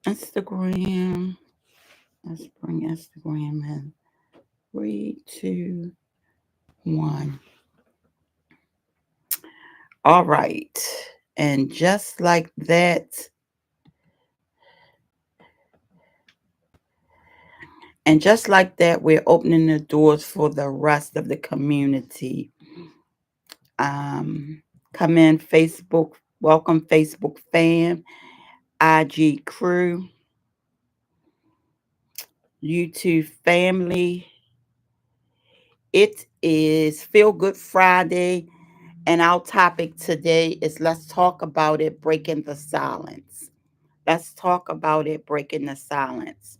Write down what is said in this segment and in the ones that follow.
Instagram. Let's bring Instagram in. 3, 2, 1. All right. And just like that, we're opening the doors for the rest of the community. Um, Come in, Facebook. Welcome, Facebook fam, IG crew, YouTube family. It is Feel Good Friday, and our topic today is let's talk about it, breaking the silence. Let's talk about it, breaking the silence.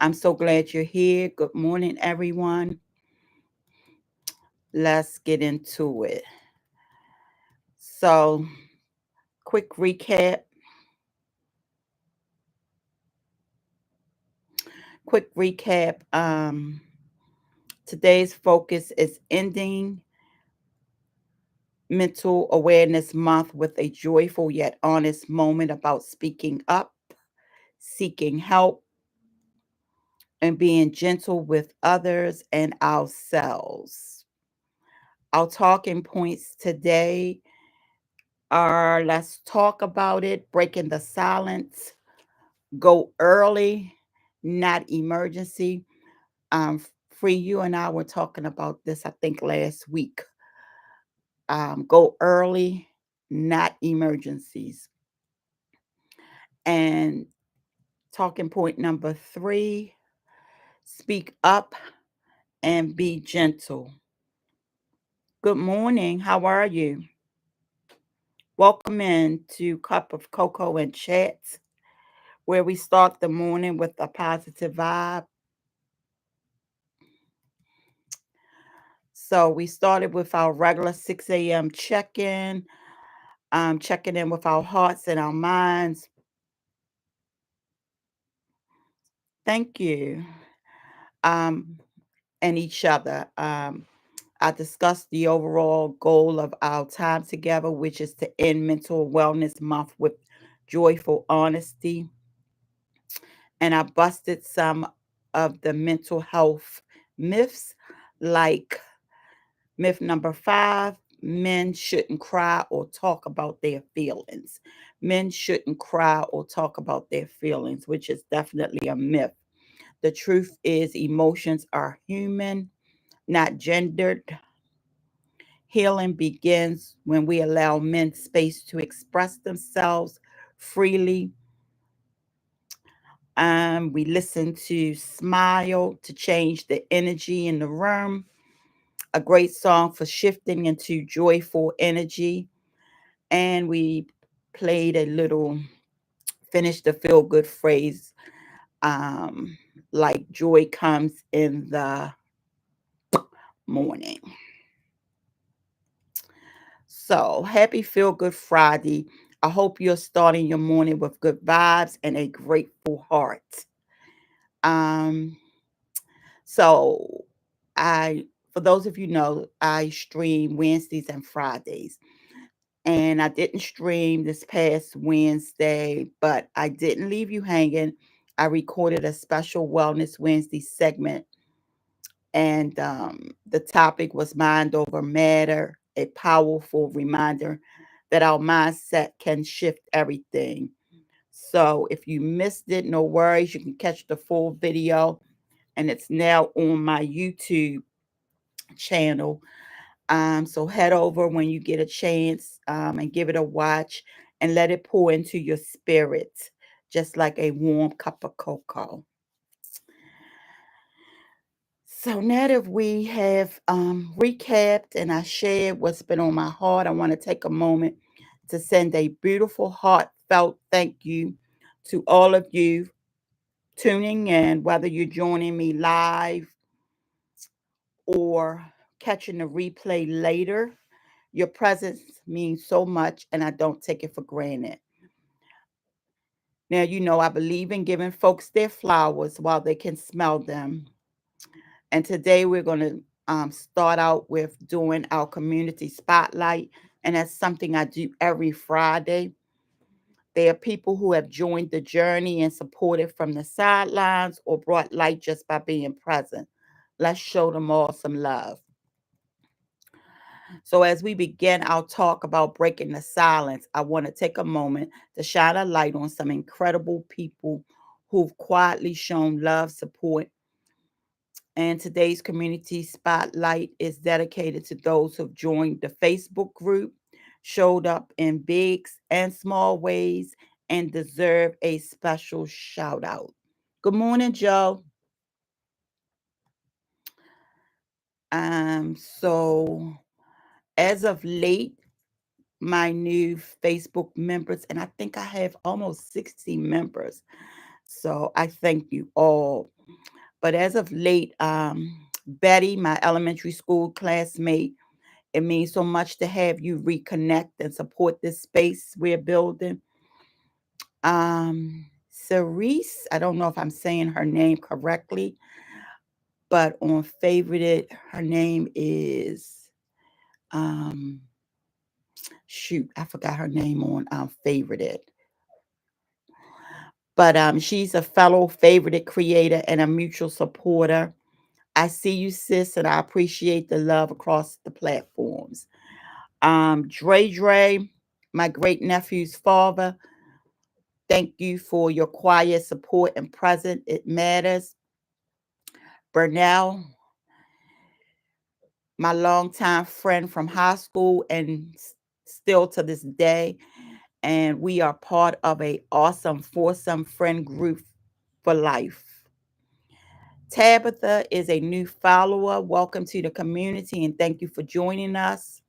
I'm so glad you're here. Good morning, everyone. Let's get into it. So, quick recap. Quick recap. Today's focus is ending Mental Awareness Month with a joyful yet honest moment about speaking up, seeking help, and being gentle with others and ourselves. Our talking points today are let's talk about it, breaking the silence, go early, not emergency. Free, you and I were talking about this, I think, last week. Go early, not emergencies. And talking point number 3, speak up and be gentle. Good morning. How are you? Welcome in to Cup of Cocoa and Chats, where we start the morning with a positive vibe. So we started with our regular 6 a.m. check-in, checking in with our hearts and our minds. Thank you. Um, and each other. I discussed the overall goal of our time together, which is to end Mental Wellness Month with joyful honesty. And I busted some of the mental health myths, like myth number 5, men shouldn't cry or talk about their feelings. Men shouldn't cry or talk about their feelings, which is definitely a myth. The truth is, emotions are human, not gendered. Healing begins when we allow men space to express themselves freely. We listen to Smile to change the energy in the room. A great song for shifting into joyful energy. And we played a little, finished the feel good phrase, um, like joy comes in the morning. So happy Feel Good Friday. I hope you're starting your morning with good vibes and a grateful heart. Um, so I, for those of you know, I stream Wednesdays and Fridays. And I didn't stream this past Wednesday, but I didn't leave you hanging. I recorded a special Wellness Wednesday segment, and the topic was Mind Over Matter, a powerful reminder that our mindset can shift everything. So if you missed it, no worries. You can catch the full video, and it's now on my YouTube channel. So head over when you get a chance, and give it a watch and let it pour into your spirit, just like a warm cup of cocoa. So now that we have recapped and I shared what's been on my heart, I want to take a moment to send a beautiful, heartfelt thank you to all of you tuning in, whether you're joining me live or catching the replay later. Your presence means so much, and I don't take it for granted. Now, you know, I believe in giving folks their flowers while they can smell them. And today we're going to start out with doing our community spotlight. And that's something I do every Friday. There are people who have joined the journey and supported from the sidelines or brought light just by being present. Let's show them all some love. So, as we begin our talk about breaking the silence, I want to take a moment to shine a light on some incredible people who've quietly shown love, support, and today's community spotlight is dedicated to those who've joined the Facebook group, showed up in big and small ways, and deserve a special shout out. Good morning, Joe. So as of late, my new Facebook members, and I think I have almost 60 members. So I thank you all. But as of late, Betty, my elementary school classmate, it means so much to have you reconnect and support this space we're building. Cerise, I don't know if I'm saying her name correctly, but on Favorited, her name is um shoot, I forgot her name on Favorited. But she's a fellow Favorited creator and a mutual supporter. I see you, sis, and I appreciate the love across the platforms. Dre, my great nephew's father, thank you for your quiet support and present. It matters. Burnell, my longtime friend from high school and still to this day. And we are part of a awesome foursome friend group for life. Tabitha is a new follower. Welcome to the community and thank you for joining us.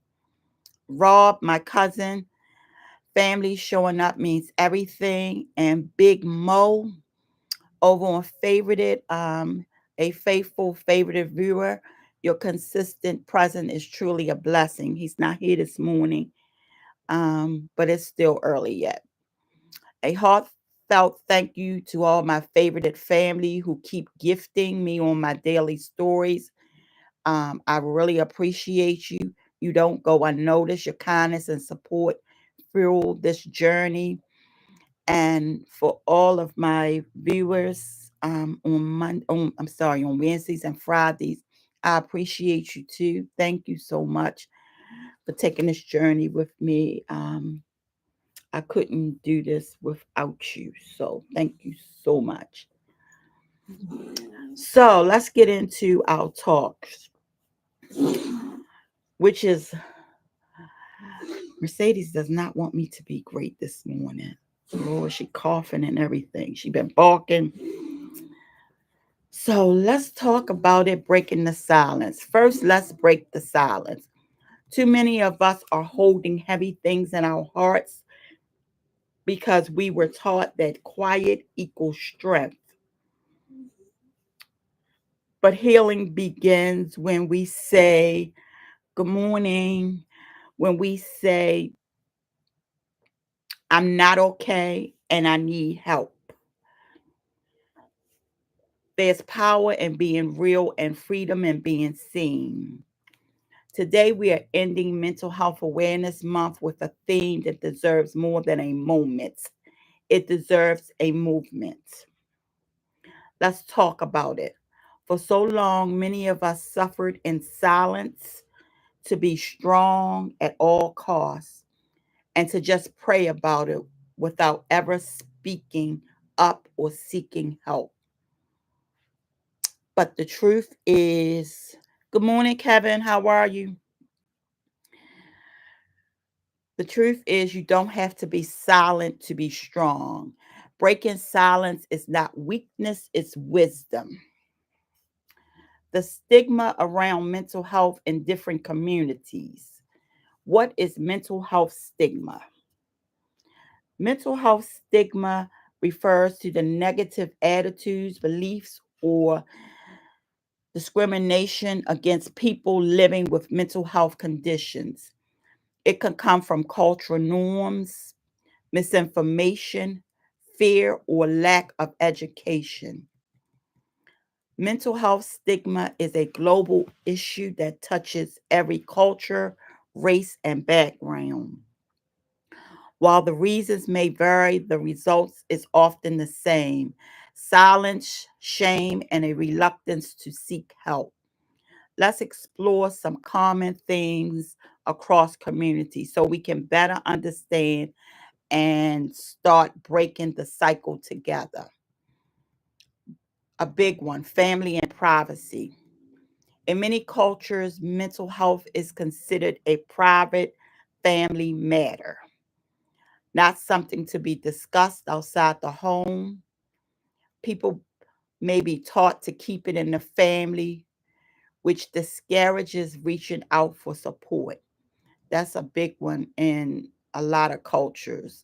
Rob, my cousin, family showing up means everything. And Big Mo over on Favorited, a faithful Favorited viewer. Your consistent presence is truly a blessing. He's not here this morning, but it's still early yet. A heartfelt thank you to all my Favorited family who keep gifting me on my daily stories. I really appreciate you. You don't go unnoticed. Your kindness and support fuel this journey. And for all of my viewers on Wednesdays and Fridays, I appreciate you too. Thank you so much for taking this journey with me. I couldn't do this without you. So thank you so much. So let's get into our talk, which is Mercedes does not want me to be great this morning. Lord, she coughing and everything. She been barking. So let's talk about it, breaking the silence. First, let's break the silence. Too many of us are holding heavy things in our hearts because we were taught that quiet equals strength. But healing begins when we say, good morning, when we say, I'm not okay and I need help. There's power in being real and freedom in being seen. Today, we are ending Mental Health Awareness Month with a theme that deserves more than a moment. It deserves a movement. Let's talk about it. For so long, many of us suffered in silence to be strong at all costs and to just pray about it without ever speaking up or seeking help. But the truth is, good morning, Kevin. How are you? The truth is, you don't have to be silent to be strong. Breaking silence is not weakness, it's wisdom. The stigma around mental health in different communities. What is mental health stigma? Mental health stigma refers to the negative attitudes, beliefs, or discrimination against people living with mental health conditions. It can come from cultural norms, misinformation, fear, or lack of education. Mental health stigma is a global issue that touches every culture, race, and background. While the reasons may vary, the results is often the same: silence, shame, and a reluctance to seek help. Let's explore some common things across communities so we can better understand and start breaking the cycle together. A big one: family and privacy. In many cultures, mental health is considered a private family matter, not something to be discussed outside the home. People may be taught to keep it in the family, which discourages reaching out for support. That's a big one in a lot of cultures.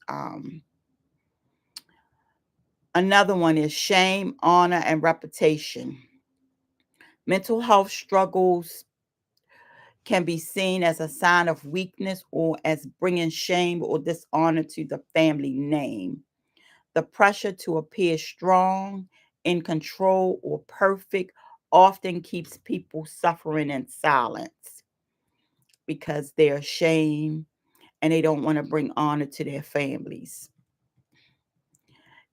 Another one is shame, honor, and reputation. Mental health struggles can be seen as a sign of weakness or as bringing shame or dishonor to the family name. The pressure to appear strong, in control, or perfect often keeps people suffering in silence because they're ashamed and they don't want to bring honor to their families.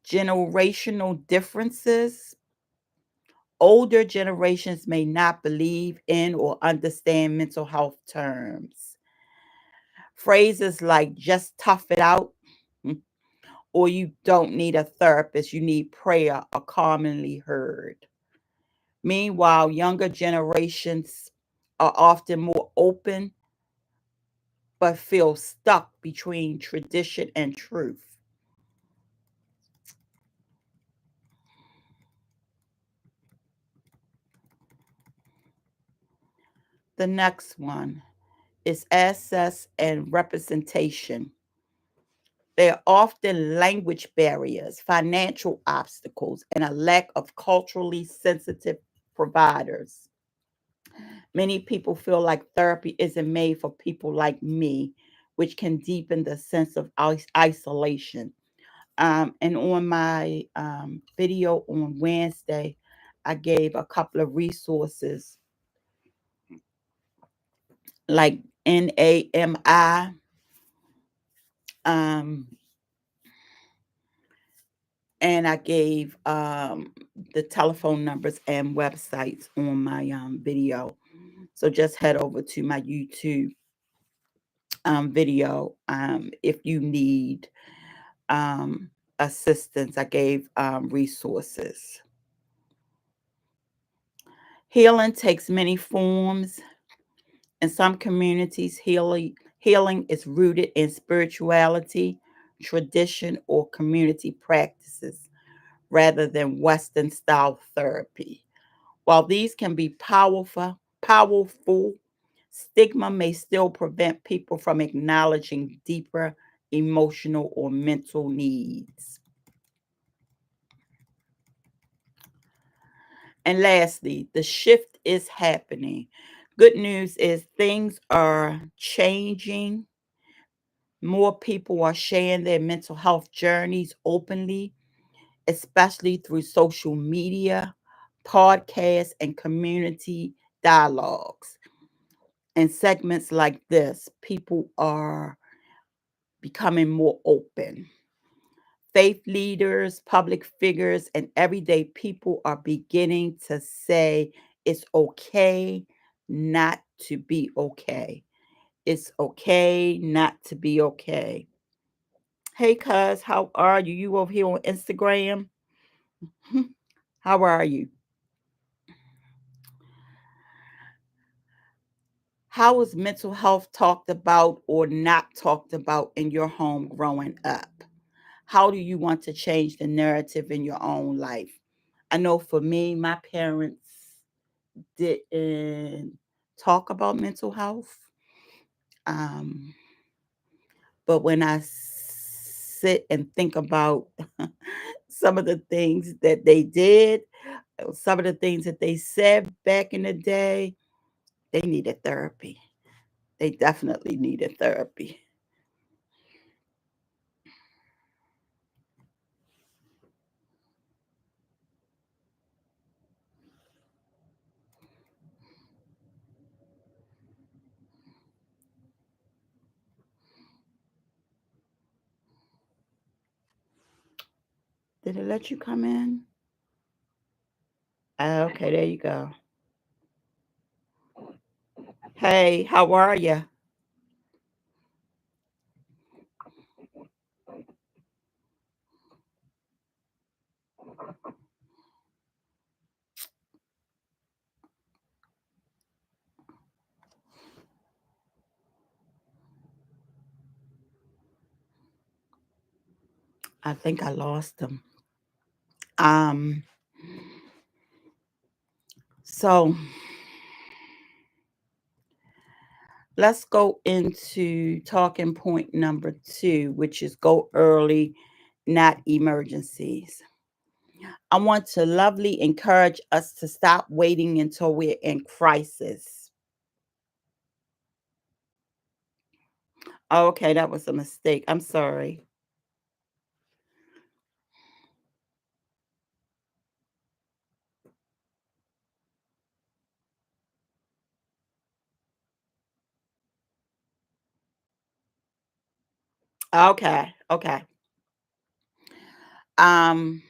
Generational differences. Older generations may not believe in or understand mental health terms. Phrases like just tough it out or you don't need a therapist, you need prayer are commonly heard. Meanwhile, younger generations are often more open but feel stuck between tradition and truth. The next one is access and representation. There are often language barriers, financial obstacles, and a lack of culturally sensitive providers. Many people feel like therapy isn't made for people like me, which can deepen the sense of isolation. And on my video on Wednesday, I gave a couple of resources like NAMI, um, and I gave the telephone numbers and websites on my video. So just head over to my YouTube video if you need um, assistance. I gave resources. Healing takes many forms. In some communities, healing is rooted in spirituality, tradition, or community practices rather than Western style therapy. While these can be powerful, stigma may still prevent people from acknowledging deeper emotional or mental needs. And lastly, the shift is happening. Good news is things are changing. More people are sharing their mental health journeys openly, especially through social media, podcasts, and community dialogues. And segments like this, people are becoming more open. Faith leaders, public figures, and everyday people are beginning to say it's okay not to be okay. It's okay not to be okay. Hey, cuz, how are you? You over here on Instagram? How are you? How was mental health talked about or not talked about in your home growing up? How do you want to change the narrative in your own life? I know for me, my parents didn't talk about mental health. Um, but when I sit and think about some of the things that they did, some of the things that they said back in the day, they needed therapy. They definitely needed therapy. Did it let you come in? Okay, there you go. Hey, how are you? I think I lost them. Um, so let's go into talking point number two, which is go early, not emergencies. I want to lovely encourage us to stop waiting until we're in crisis. Oh, okay, that was a mistake. I'm sorry. Okay, okay. Um,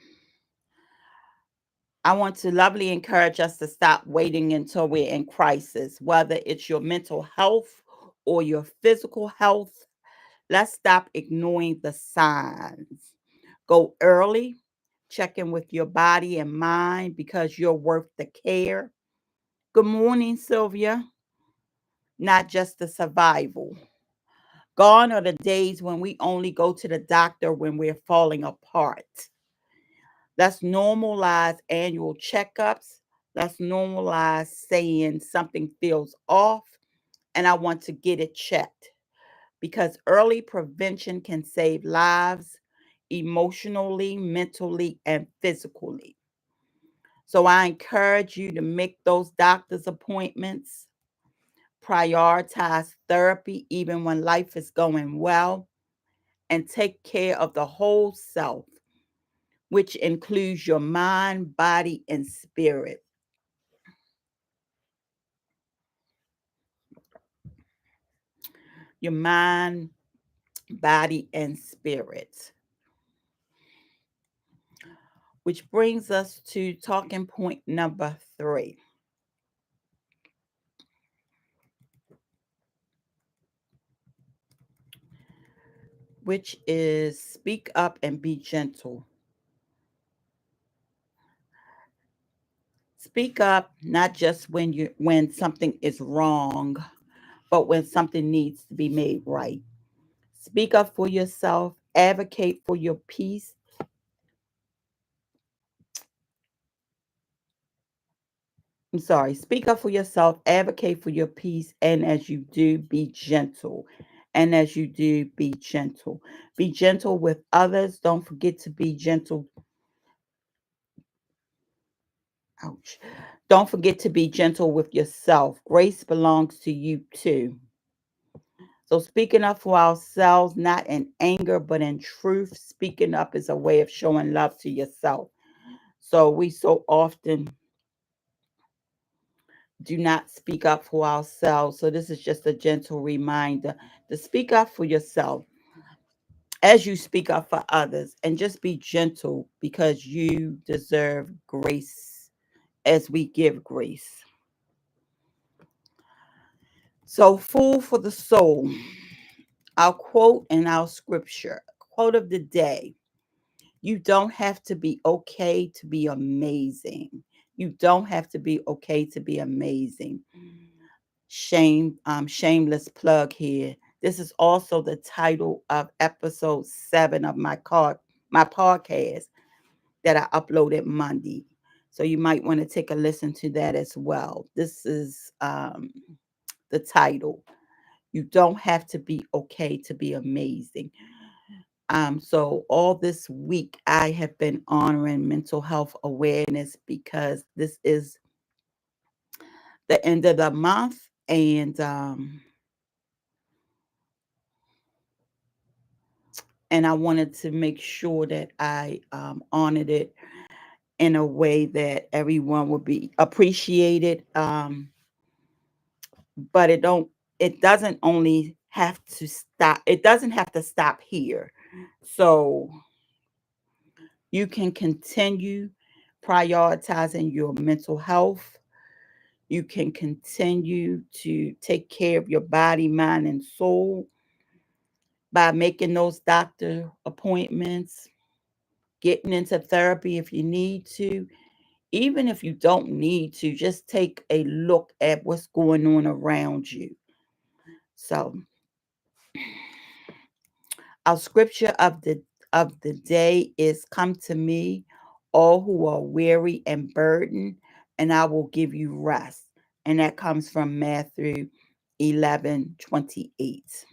I want to lovely encourage us to stop waiting until we're in crisis, whether it's your mental health or your physical health. Let's stop ignoring the signs. Go early, check in with your body and mind because you're worth the care. Good morning, Sylvia. Not just the survival. Gone are the days when we only go to the doctor when we're falling apart. Let's normalize annual checkups. Let's normalize saying something feels off and I want to get it checked because early prevention can save lives emotionally, mentally, and physically. So I encourage you to make those doctor's appointments, prioritize therapy even when life is going well, and take care of the whole self, which includes your mind, body, and spirit. Your mind, body, and spirit. Which brings us to talking point number three, which is speak up and be gentle. Speak up not just when something is wrong, but when something needs to be made right. Speak up for yourself, advocate for your peace. I'm sorry, speak up for yourself, advocate for your peace, and as you do, be gentle. And as you do, be gentle. Be gentle with others. Don't forget to be gentle. Ouch. Don't forget to be gentle with yourself. Grace belongs to you too. So, speaking up for ourselves, not in anger, but in truth, speaking up is a way of showing love to yourself. So, we so often do not speak up for ourselves. So, this is just a gentle reminder to speak up for yourself as you speak up for others and just be gentle because you deserve grace as we give grace. So, food for the soul. Our quote and our scripture. Quote of the day. You don't have to be okay to be amazing. You don't have to be okay to be amazing. Shameless plug here. This is also the title of episode 7 of my podcast that I uploaded Monday. So you might want to take a listen to that as well. This is the title. You don't have to be okay to be amazing. So all this week I have been honoring mental health awareness because this is the end of the month and I wanted to make sure that I honored it in a way that everyone would be appreciated. But it doesn't only have to stop. It doesn't have to stop here. So You can continue prioritizing your mental health. You can continue to take care of your body, mind, and soul by making those doctor appointments, getting into therapy if you need to. Even if you don't need to, just take a look at what's going on around you. So, our scripture of the day is, "Come to me, all who are weary and burdened, and I will give you rest." And that comes from Matthew 11:28.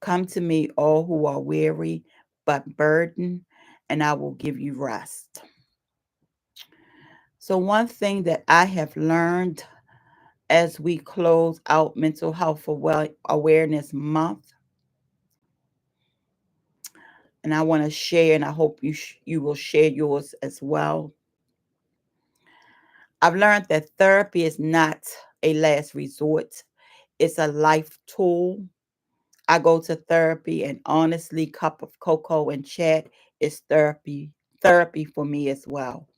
"Come to me, all who are weary but burdened, and I will give you rest." So, one thing that I have learned as we close out Mental Health Awareness Month, and I want to share, and I hope you will share yours as well. I've learned that therapy is not a last resort; it's a life tool. I go to therapy, and honestly, cup of cocoa and chat is therapy for me as well.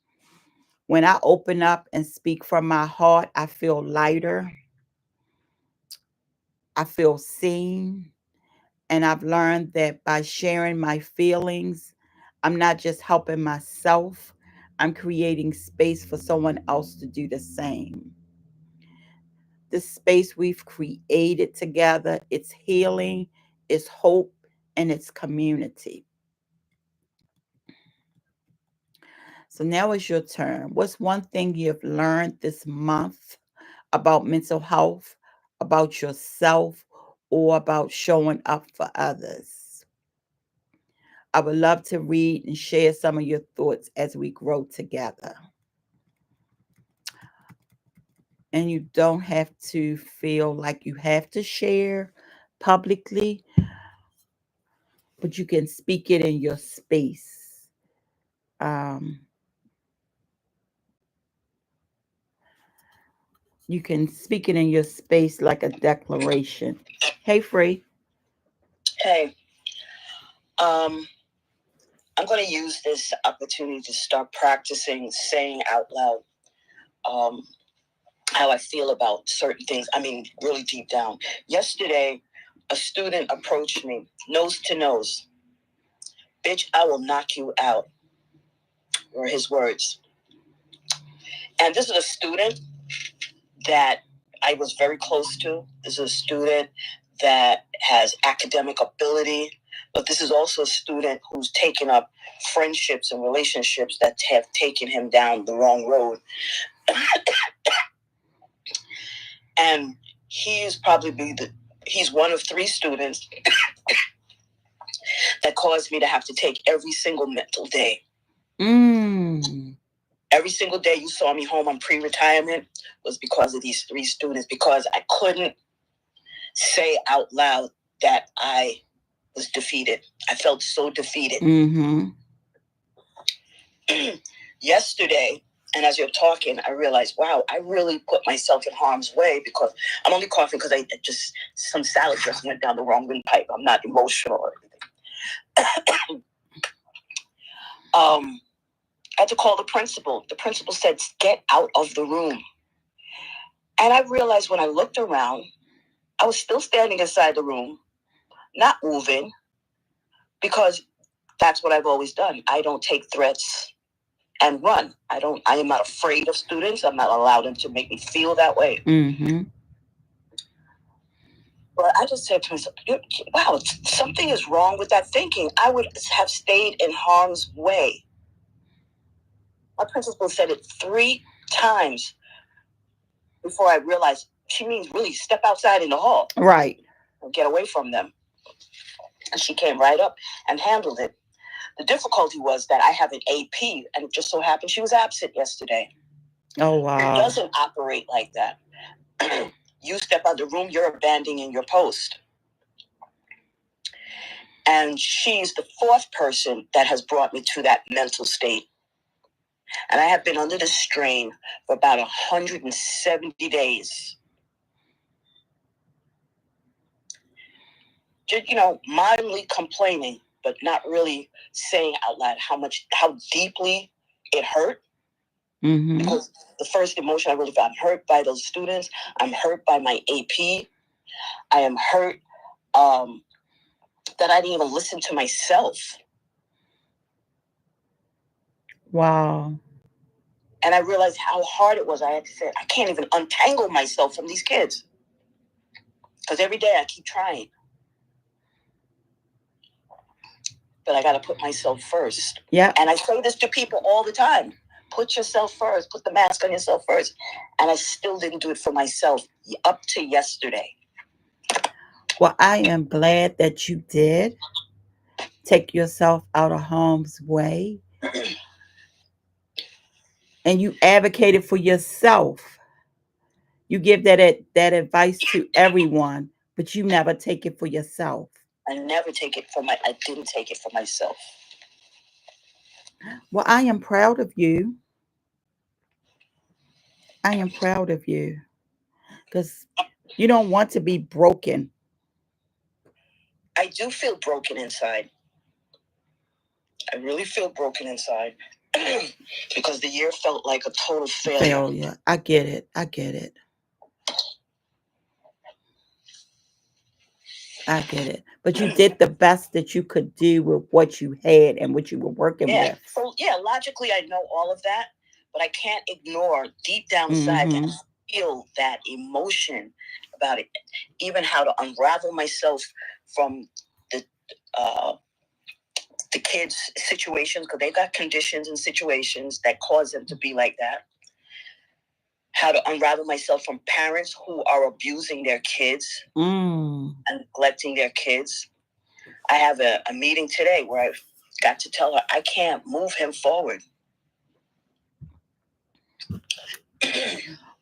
When I open up and speak from my heart, I feel lighter. I feel seen. And I've learned that by sharing my feelings, I'm not just helping myself, I'm creating space for someone else to do the same. This space we've created together, it's healing, it's hope, and it's community. So now it's your turn. What's one thing you've learned this month about mental health, about yourself, or about showing up for others? I would love to read and share some of your thoughts as we grow together. And you don't have to feel like you have to share publicly, but you can speak it in your space. Um, you can speak it in your space like a declaration. Hey, Free. Hey, um, I'm going to use this opportunity to start practicing saying out loud um, how I feel about certain things. I mean, really deep down. Yesterday, a student approached me, nose to nose. "Bitch, I will knock you out," were his words. And this is a student that I was very close to. This is a student that has academic ability, but this is also a student who's taken up friendships and relationships that have taken him down the wrong road. And he's one of three students that caused me to have to take every single mental day. Every single day you saw me home on pre-retirement was because of these three students, because I couldn't say out loud that I was defeated. I felt so defeated. Yesterday, and as you're talking, I realized, wow, I really put myself in harm's way, because I'm only coughing because some salad just went down the wrong windpipe. I'm not emotional or anything. I had to call the principal. The principal said, "Get out of the room." And I realized when I looked around, I was still standing inside the room, not moving, because that's what I've always done. I don't take threats and run. I am not afraid of students. I'm not allowed them to make me feel that way. But I just said to myself, wow, something is wrong with that thinking. I would have stayed in harm's way. My principal said it 3 times before I realized she means really step outside in the hall. Right. And get away from them. And she came right up and handled it. The difficulty was that I have an AP, and it just so happened she was absent yesterday. Oh, wow. It doesn't operate like that. You step out of the room, you're abandoning your post. And she's the 4th person that has brought me to that mental state. And I have been under the strain for about 170 days. Just, mildly complaining, but not really saying out loud how deeply it hurt. Mm-hmm. Because the first emotion I really felt, I'm hurt by those students. I'm hurt by my AP. I am hurt that I didn't even listen to myself. Wow. And I realized how hard it was. I had to say, I can't even untangle myself from these kids. Because every day I keep trying. But I got to put myself first. Yeah. And I say this to people all the time. Put yourself first. Put the mask on yourself first. And I still didn't do it for myself up to yesterday. Well, I am glad that you did take yourself out of harm's way and you advocated for yourself. You give that advice to everyone, but you never take it for yourself. I didn't take it for myself. Well, I am proud of you. I am proud of you because you don't want to be broken. I do feel broken inside. I really feel broken inside because the year felt like a total failure. I get it. I get it. I get it. But you did the best that you could do with what you had and what you were working with. So, logically, I know all of that, but I can't ignore deep down inside that I feel that emotion about it. Even how to unravel myself from the kids' situations, because they've got conditions and situations that cause them to be like that. How to unravel myself from parents who are abusing their kids and neglecting their kids. I have a meeting today where I got to tell her I can't move him forward.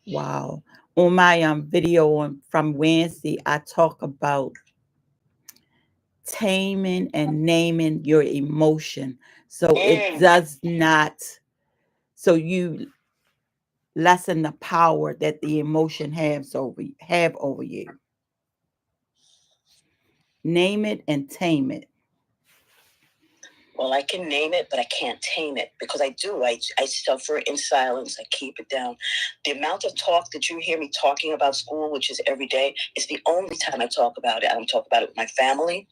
Wow. On my video from Wednesday, I talk about taming and naming your emotion. So it does not, so you lessen the power that the emotion have over you. Name it and tame it. Well, I can name it, but I can't tame it because I do. I suffer in silence. I keep it down. The amount of talk that you hear me talking about school, which is every day, is the only time I talk about it. I don't talk about it with my family.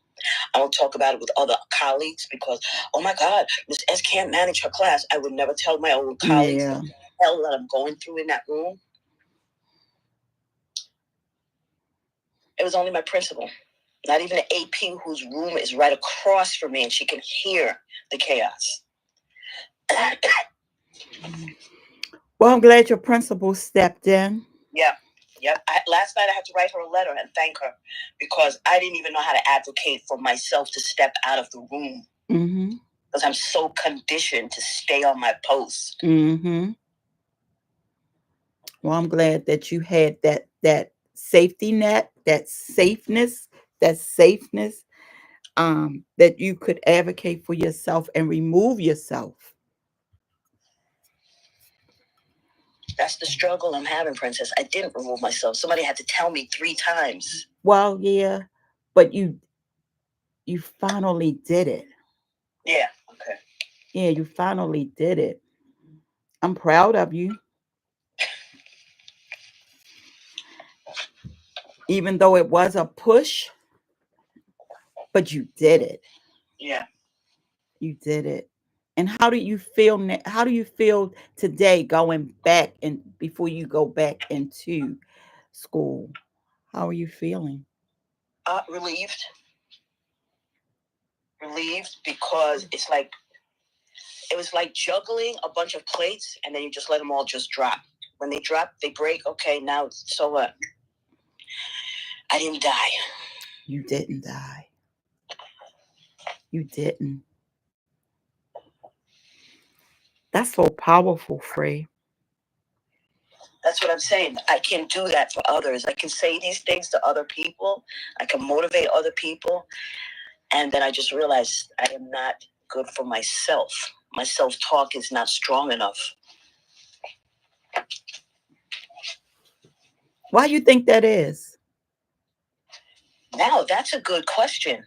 I don't talk about it with other colleagues because, oh my God, Miss S can't manage her class. I would never tell my own colleagues the hell that I'm going through in that room. It was only my principal. Not even the AP whose room is right across from me and she can hear the chaos. Well, I'm glad your principal stepped in. Yep. Last night I had to write her a letter and thank her because I didn't even know how to advocate for myself to step out of the room. Because I'm so conditioned to stay on my post. Well, I'm glad that you had that safety net, that safeness, that you could advocate for yourself and remove yourself. That's the struggle I'm having, Princess. I didn't remove myself. Somebody had to tell me 3 times. Well, yeah, but you finally did it. Yeah, okay. Yeah, you finally did it. I'm proud of you. Even though it was a push, but you did it. Yeah. You did it. And how do you feel how do you feel today going back and before you go back into school? How are you feeling? Relieved. Relieved because it was like juggling a bunch of plates and then you just let them all just drop. When they drop, they break. Okay, now so what? I didn't die. You didn't die. You didn't. That's so powerful, Free. That's what I'm saying. I can do that for others. I can say these things to other people. I can motivate other people. And then I just realized I am not good for myself. My self-talk is not strong enough. Why do you think that is? Now, that's a good question.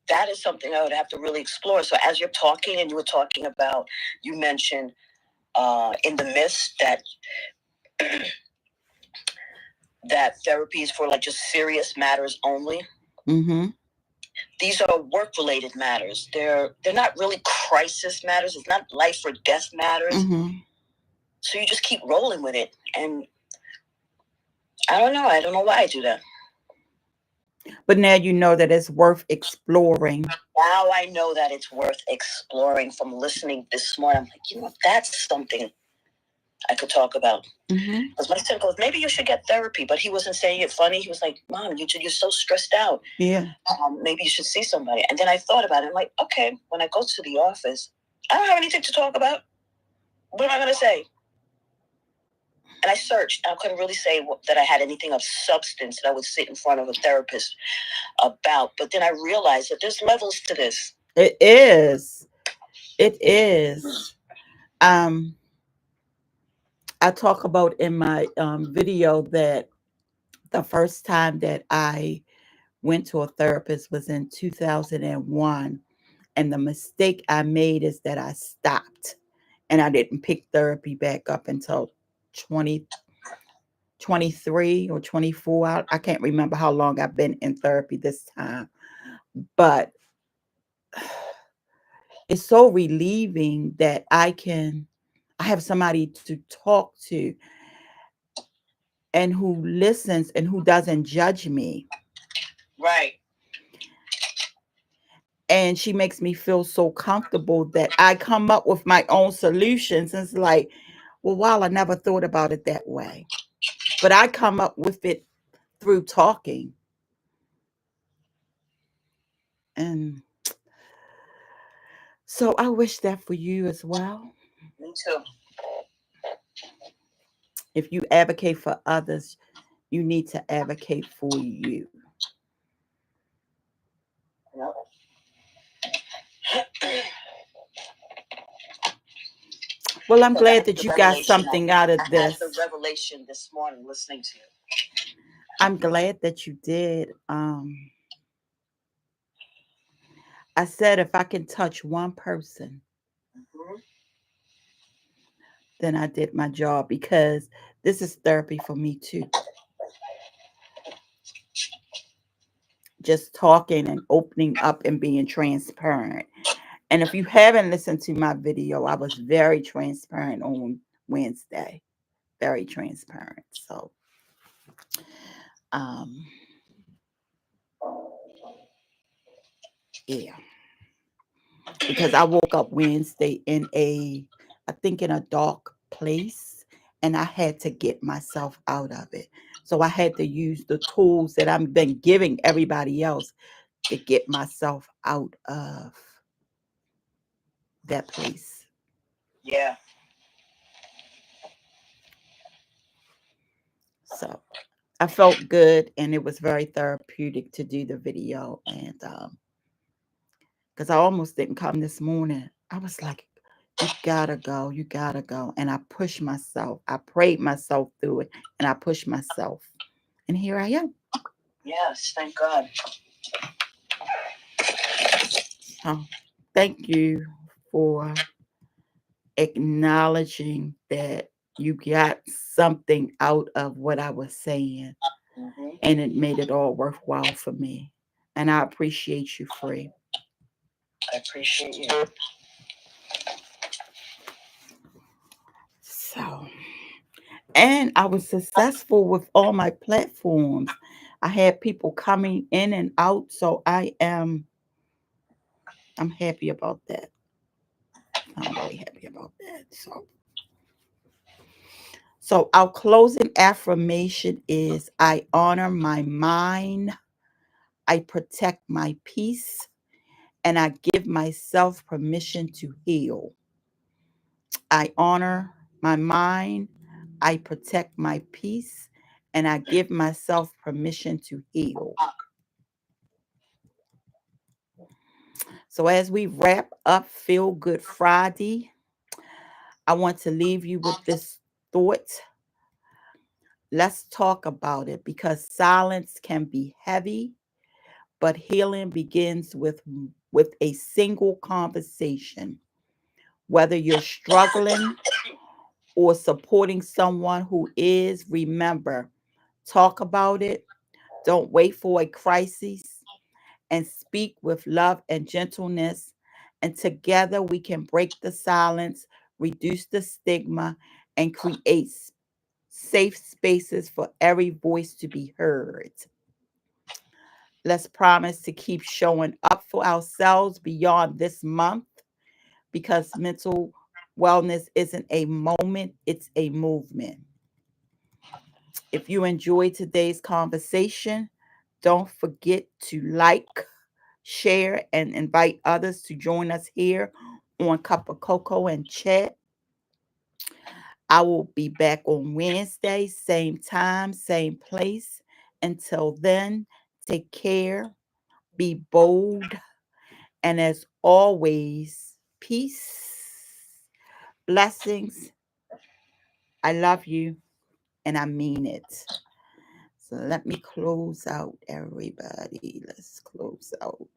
that is something I would have to really explore. So as you're talking, and you were talking about, you mentioned in the mist that therapy is for like just serious matters only. Mm-hmm. These are work related matters. They're not really crisis matters. It's not life or death matters. Mm-hmm. So you just keep rolling with it. And I don't know. I don't know why I do that. But now you know that it's worth exploring. Now I know that it's worth exploring. From listening this morning, I'm like, that's something I could talk about. Because my son goes, maybe you should get therapy. But he wasn't saying it funny. He was like, Mom, you're so stressed out. Yeah. Maybe you should see somebody. And then I thought about it. I'm like, okay, when I go to the office, I don't have anything to talk about. What am I going to say? And I searched. I couldn't really say that I had anything of substance that I would sit in front of a therapist about. But then I realized that there's levels to this. It is. It is. Um, I talk about in my video that the first time that I went to a therapist was in 2001. And the mistake I made is that I stopped and I didn't pick therapy back up until 2023 or 24. I can't remember how long I've been in therapy this time. But it's so relieving that I have somebody to talk to and who listens and who doesn't judge me. Right. And she makes me feel so comfortable that I come up with my own solutions. And it's like, well, wow, I never thought about it that way. But I come up with it through talking. And so I wish that for you as well. Me too. If you advocate for others, you need to advocate for you. Yep. Well, I'm glad that you got something out of this. I had the revelation this morning listening to you. I'm glad that you did. I said if I can touch one person, then I did my job, because this is therapy for me too. Just talking and opening up and being transparent. And if you haven't listened to my video, I was very transparent on Wednesday. Very transparent. So um yeah. Because I woke up Wednesday I think in a dark place, and I had to get myself out of it. So I had to use the tools that I've been giving everybody else to get myself out of that place. Yeah. So I felt good, and it was very therapeutic to do the video. And because I almost didn't come this morning, I was like, you gotta go, you gotta go. And I pushed myself. I prayed myself through it, and I pushed myself. And here I am. Yes, thank God. So thank you for acknowledging that you got something out of what I was saying. And it made it all worthwhile for me. And I appreciate you, Free. I appreciate you. So, and I was successful with all my platforms. I had people coming in and out, so I'm happy about that. I'm really happy about that. So our closing affirmation is: I honor my mind, I protect my peace, and I give myself permission to heal. I honor my mind, I protect my peace, and I give myself permission to heal. So, as we wrap up Feel Good Friday, I want to leave you with this thought. Let's talk about it, because silence can be heavy, but healing begins with a single conversation. Whether you're struggling or supporting someone who is, remember, talk about it. Don't wait for a crisis, and speak with love and gentleness. And together we can break the silence, reduce the stigma, and create safe spaces for every voice to be heard. Let's promise to keep showing up for ourselves beyond this month, because mental wellness isn't a moment, it's a movement. If you enjoyed today's conversation, don't forget to like, share, and invite others to join us here on Cup of Cocoa and Chat. I will be back on Wednesday, same time, same place. Until then, take care, be bold, and as always, peace, blessings. I love you, and I mean it. So let me close out, everybody. Let's close out.